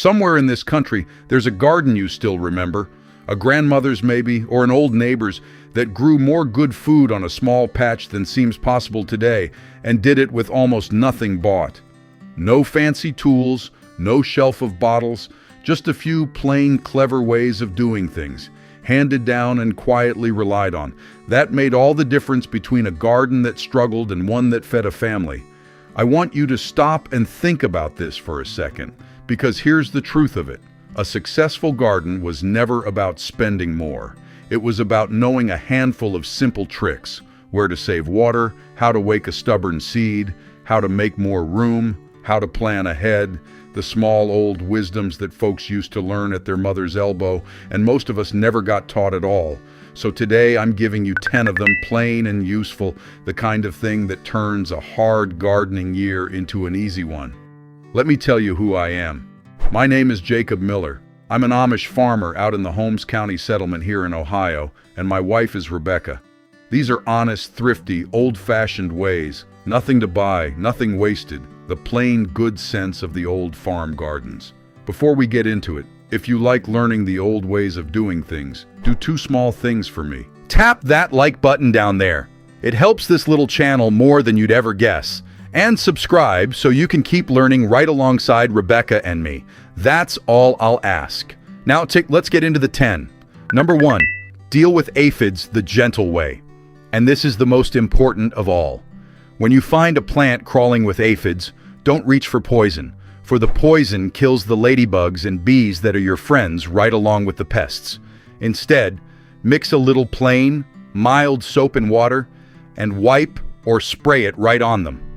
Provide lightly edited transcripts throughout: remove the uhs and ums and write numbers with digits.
Somewhere in this country, there's a garden you still remember, a grandmother's maybe, or an old neighbor's, that grew more good food on a small patch than seems possible today, and did it with almost nothing bought. No fancy tools, no shelf of bottles, just a few plain, clever ways of doing things, handed down and quietly relied on. That made all the difference between a garden that struggled and one that fed a family. I want you to stop and think about this for a second, because here's the truth of it. A successful garden was never about spending more. It was about knowing a handful of simple tricks: where to save water, how to wake a stubborn seed, how to make more room, how to plan ahead, the small old wisdoms that folks used to learn at their mother's elbow, and most of us never got taught at all. So today I'm giving you 10 of them, plain and useful, the kind of thing that turns a hard gardening year into an easy one. Let me tell you who I am. My name is Jacob Miller. I'm an Amish farmer out in the Holmes County settlement here in Ohio, and my wife is Rebecca. These are honest, thrifty, old-fashioned ways. Nothing to buy, nothing wasted. The plain good sense of the old farm gardens. Before we get into it, if you like learning the old ways of doing things, do 2 small things for me. Tap that like button down there. It helps this little channel more than you'd ever guess. And subscribe so you can keep learning right alongside Rebecca and me. That's all I'll ask. Now let's get into the 10. Number 1, deal with aphids the gentle way. And this is the most important of all. When you find a plant crawling with aphids, don't reach for poison, for the poison kills the ladybugs and bees that are your friends right along with the pests. Instead, mix a little plain, mild soap and water and wipe or spray it right on them.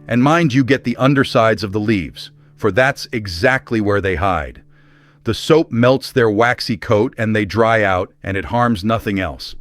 And mind you get the undersides of the leaves, for that's exactly where they hide. The soap melts their waxy coat and they dry out, and it harms nothing else.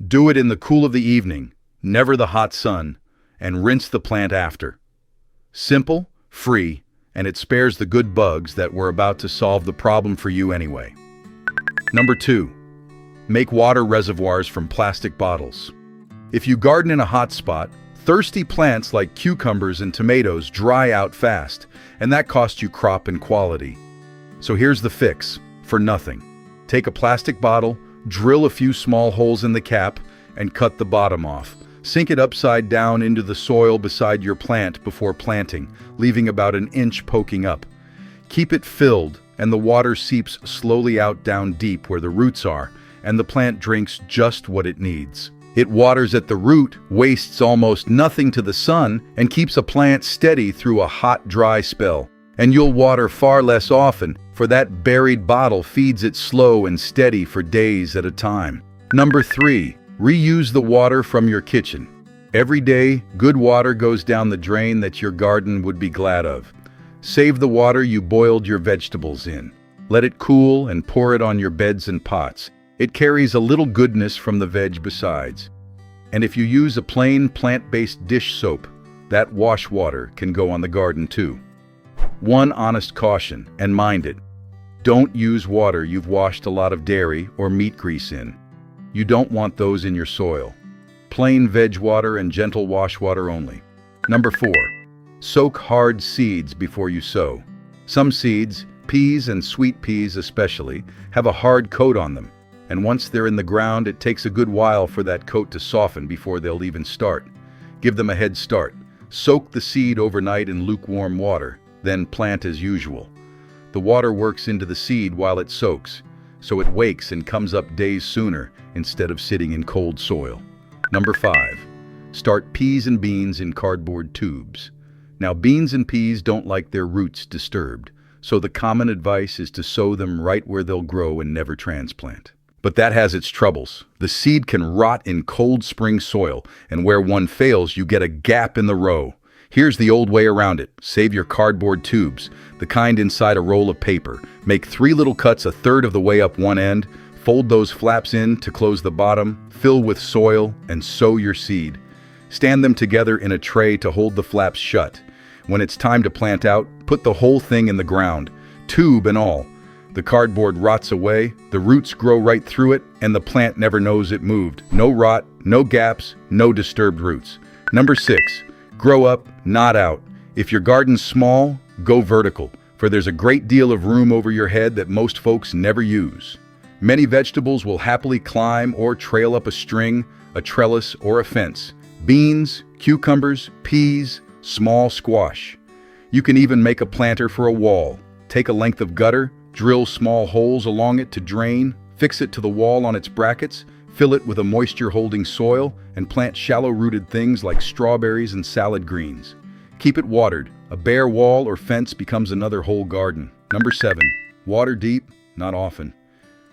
Do it in the cool of the evening, never the hot sun, and rinse the plant after. Simple, free, and it spares the good bugs that were about to solve the problem for you anyway. Number 2, make water reservoirs from plastic bottles. If you garden in a hot spot, thirsty plants like cucumbers and tomatoes dry out fast, and that costs you crop and quality. So here's the fix, for nothing. Take a plastic bottle, drill a few small holes in the cap, and cut the bottom off. Sink it upside down into the soil beside your plant before planting, leaving about an inch poking up. Keep it filled, and the water seeps slowly out down deep where the roots are, and the plant drinks just what it needs. It waters at the root, wastes almost nothing to the sun, and keeps a plant steady through a hot, dry spell. And you'll water far less often, for that buried bottle feeds it slow and steady for days at a time. Number 3, reuse the water from your kitchen. Every day, good water goes down the drain that your garden would be glad of. Save the water you boiled your vegetables in. Let it cool and pour it on your beds and pots. It carries a little goodness from the veg besides. And if you use a plain plant-based dish soap, that wash water can go on the garden too. One honest caution, and mind it. Don't use water you've washed a lot of dairy or meat grease in. You don't want those in your soil. Plain veg water and gentle wash water only. Number 4, soak hard seeds before you sow. Some seeds, peas and sweet peas especially, have a hard coat on them. And once they're in the ground, it takes a good while for that coat to soften before they'll even start. Give them a head start. Soak the seed overnight in lukewarm water, then plant as usual. The water works into the seed while it soaks, so it wakes and comes up days sooner instead of sitting in cold soil. Number 5, start peas and beans in cardboard tubes. Now, beans and peas don't like their roots disturbed, so the common advice is to sow them right where they'll grow and never transplant. But that has its troubles. The seed can rot in cold spring soil, and where one fails, you get a gap in the row. Here's the old way around it. Save your cardboard tubes, the kind inside a roll of paper. Make 3 little cuts a third of the way up one end, fold those flaps in to close the bottom, fill with soil, and sow your seed. Stand them together in a tray to hold the flaps shut. When it's time to plant out, put the whole thing in the ground, tube and all. The cardboard rots away, the roots grow right through it, and the plant never knows it moved. No rot, no gaps, no disturbed roots. Number 6, grow up, not out. If your garden's small, go vertical. for there's a great deal of room over your head that most folks never use. Many vegetables will happily climb or trail up a string, a trellis, or a fence. Beans, cucumbers, peas, small squash. You can even make a planter for a wall. Take a length of gutter, drill small holes along it to drain, fix it to the wall on its brackets, fill it with a moisture-holding soil, and plant shallow-rooted things like strawberries and salad greens. Keep it watered. A bare wall or fence becomes another whole garden. Number 7. Water deep? Not often.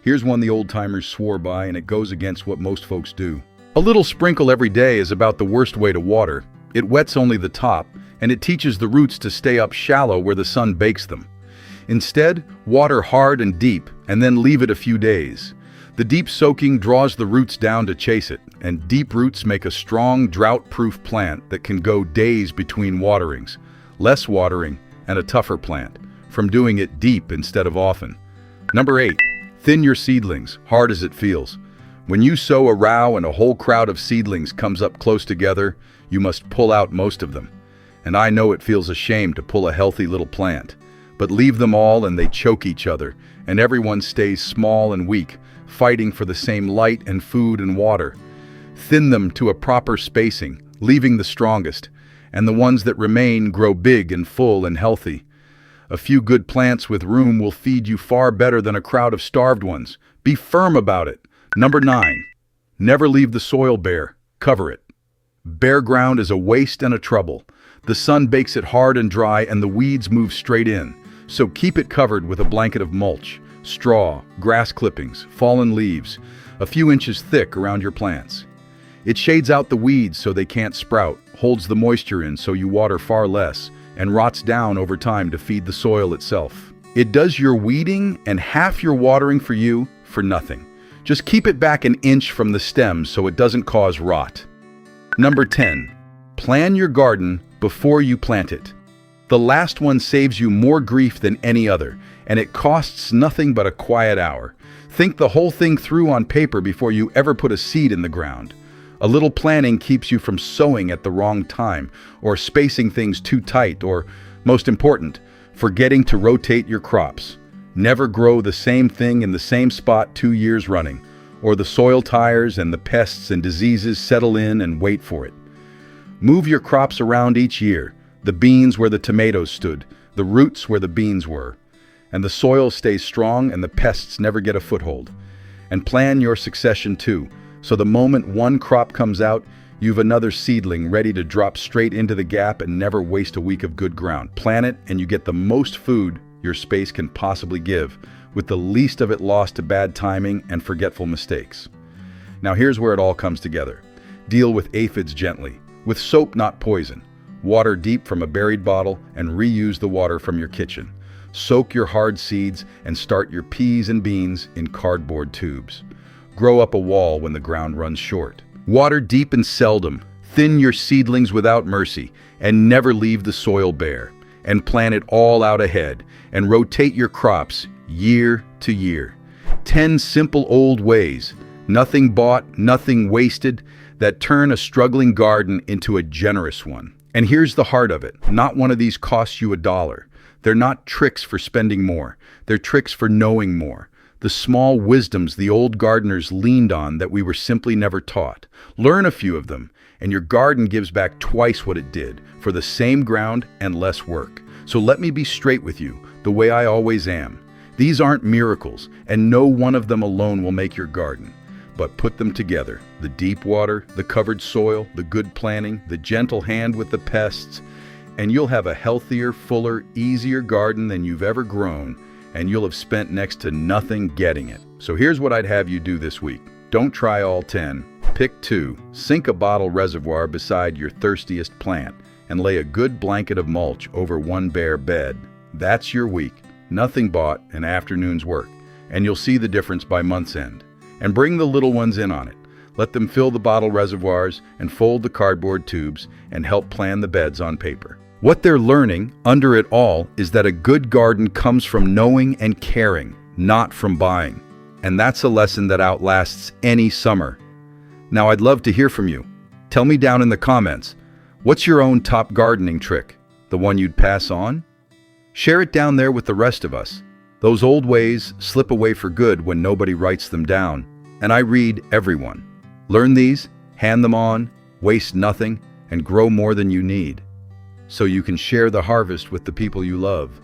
Here's one the old-timers swore by, and it goes against what most folks do. A little sprinkle every day is about the worst way to water. It wets only the top, and it teaches the roots to stay up shallow where the sun bakes them. Instead, water hard and deep, and then leave it a few days. The deep soaking draws the roots down to chase it, and deep roots make a strong, drought-proof plant that can go days between waterings. Less watering, and a tougher plant, from doing it deep instead of often. Number 8. Thin your seedlings, hard as it feels. When you sow a row and a whole crowd of seedlings comes up close together, you must pull out most of them. And I know it feels a shame to pull a healthy little plant. But leave them all and they choke each other, and everyone stays small and weak, fighting for the same light and food and water. Thin them to a proper spacing, leaving the strongest, and the ones that remain grow big and full and healthy. A few good plants with room will feed you far better than a crowd of starved ones. Be firm about it. Number 9. Never leave the soil bare. Cover it. Bare ground is a waste and a trouble. The sun bakes it hard and dry and the weeds move straight in. So keep it covered with a blanket of mulch, straw, grass clippings, fallen leaves, a few inches thick around your plants. It shades out the weeds so they can't sprout, holds the moisture in so you water far less, and rots down over time to feed the soil itself. It does your weeding and half your watering for you for nothing. Just keep it back an inch from the stems so it doesn't cause rot. Number 10. Plan your garden before you plant it. The last one saves you more grief than any other, and it costs nothing but a quiet hour. Think the whole thing through on paper before you ever put a seed in the ground. A little planning keeps you from sowing at the wrong time, or spacing things too tight, or, most important, forgetting to rotate your crops. Never grow the same thing in the same spot 2 years running, or the soil tires and the pests and diseases settle in and wait for it. Move your crops around each year, the beans where the tomatoes stood, the roots where the beans were, and the soil stays strong and the pests never get a foothold. And plan your succession too, so the moment one crop comes out, you've another seedling ready to drop straight into the gap and never waste a week of good ground. Plant it and you get the most food your space can possibly give, with the least of it lost to bad timing and forgetful mistakes. Now here's where it all comes together. Deal with aphids gently, with soap not poison. Water deep from a buried bottle and reuse the water from your kitchen. Soak your hard seeds and start your peas and beans in cardboard tubes. Grow up a wall when the ground runs short. Water deep and seldom. Thin your seedlings without mercy and never leave the soil bare. And plant it all out ahead and rotate your crops year to year. 10 simple old ways, nothing bought, nothing wasted, that turn a struggling garden into a generous one. And here's the heart of it. Not one of these costs you $1. They're not tricks for spending more. They're tricks for knowing more. The small wisdoms the old gardeners leaned on that we were simply never taught. Learn a few of them, and your garden gives back twice what it did, for the same ground and less work. So let me be straight with you, the way I always am. These aren't miracles, and no one of them alone will make your garden. But put them together, the deep water, the covered soil, the good planning, the gentle hand with the pests, and you'll have a healthier, fuller, easier garden than you've ever grown, and you'll have spent next to nothing getting it. So here's what I'd have you do this week. Don't try all 10. Pick 2. Sink a bottle reservoir beside your thirstiest plant, and lay a good blanket of mulch over one bare bed. That's your week. Nothing bought, an afternoon's work, and you'll see the difference by month's end. And bring the little ones in on it. Let them fill the bottle reservoirs and fold the cardboard tubes and help plan the beds on paper. What they're learning under it all is that a good garden comes from knowing and caring, not from buying. And that's a lesson that outlasts any summer. Now I'd love to hear from you. Tell me down in the comments, what's your own top gardening trick? The one you'd pass on? Share it down there with the rest of us. Those old ways slip away for good when nobody writes them down. And I read everyone. Learn these, hand them on, waste nothing, and grow more than you need. So you can share the harvest with the people you love.